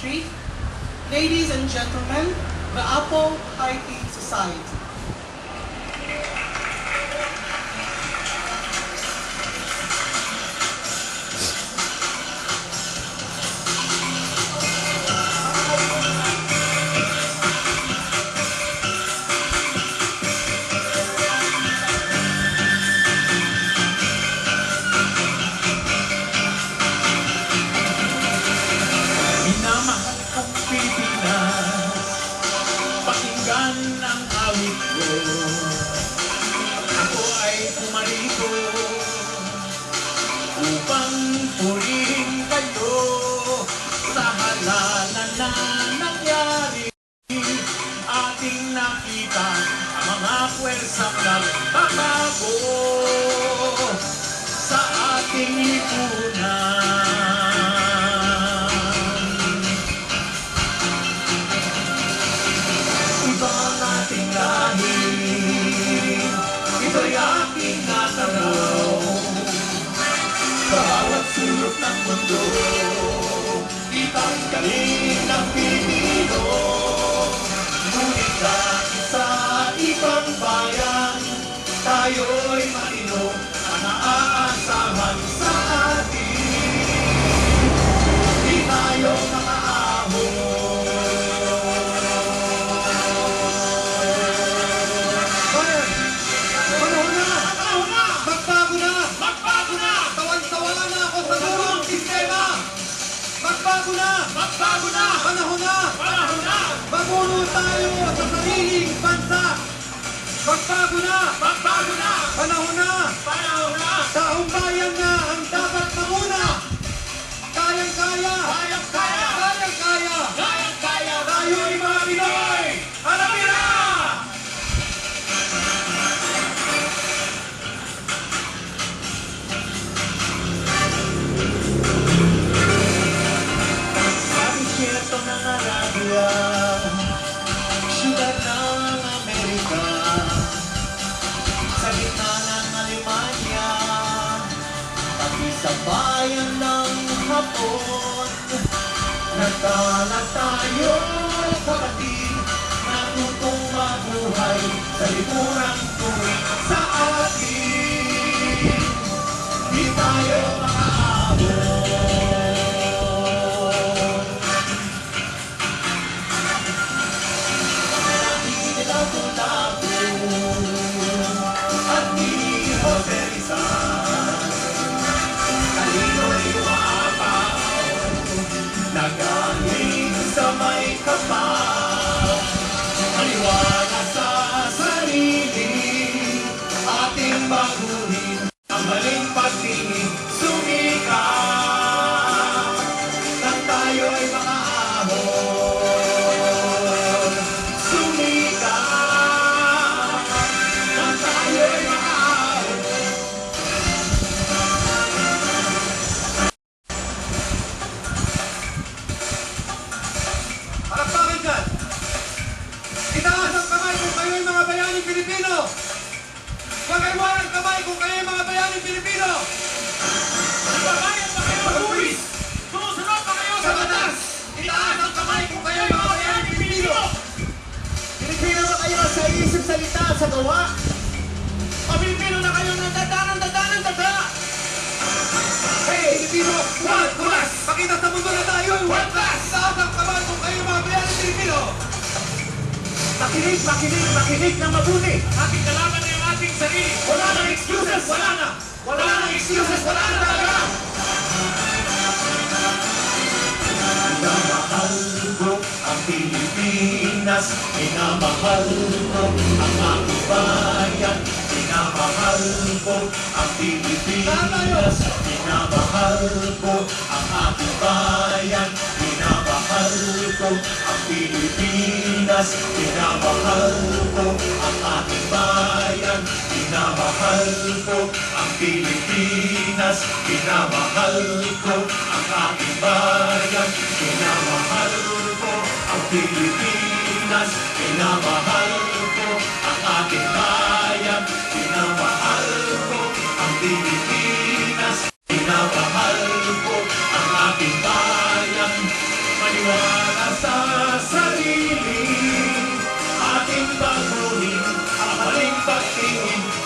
Street. Ladies and gentlemen, the Apple High Tea Society. Minamahal kong Pilipinas, pakinggan ang awit ko. Ako ay pumarito upang purihin kayo sa halalan na nangyari. Ating nakita ang mga puwersang nagbabago sa ating lipunan. Ito'y aking natanaw sa bawat sulok ng mundo. Kitang galing ng Pilipino, ngunit dahil sa ibang bayan, tayo'y matino na naaasahan sa atin. Di tayo nakaahon. Magbago na! Panahon na! Panahon na! Mamuno tayo sa sariling bansa! Magbago na! Magbago na! Panahon na! Panahon na! Taong bayan na ang dapat manguna! Kayang-kaya! Kayang-kaya! Kayang-kaya! Kayang-kaya! Tayo'y mga Pinoy! Harapin na! Ito ng Arabia, syudad ng Amerika, sa gitna ng Alemanya, pati sa bayan ng Hapon. Nagkalat tayo, kapatid, natutong mabuhay sa lipunang tuwing sa atin. Di tayo makaahon. Nagaling sa may kapal, maliwanag sa sarili, ating baguhin ang maling pagtingin, sumikat, nang tayo'y makaahon. Sumikat, nang tayo'y makaahon. Palakpakan dyan! Itaas ang kamay kung kayo'y mga bayaning Pilipino! Pagkaiwan ang kamay kung kayo'y mga bayaning Pilipino! Nagbabayad ba kayo ng buwis? Sumusunod ba kayo sa batas? Itaas ang kamay kung kayo'y mga bayaning Pilipino! Pilipino ba kayo sa isip, salita, sa gawa? O Pilipino na kayo ng dada? Hey, Pilipino! World class! Pakita sa mundo na tayo'y world class! Itaas ang kamay kung kayo'y mga bayaning Pilipino! Makinig na mabuti. Ating kalaban na yung ating sarili. Wala nang excuses, wala na. Wala nang excuses, wala na talaga. Minamahal ko ang Pilipinas. Minamahal ko ang aking bayan. Minamahal ko ang Pilipinas. Minamahal ko ang aking bayan. Minamahal ko ang Pilipinas. Minamahal ko ang aking bayan. Minamahal ko ang Pilipinas. Minamahal ko ang aking bayan. Minamahal ko ang Pilipinas. Minamahal ko ang aking bayan. Minamahal ko ang Pilipinas. Minamahal ko ang aking bayan. Tiwala sa sarili, ating baguhin ang maling pagtingin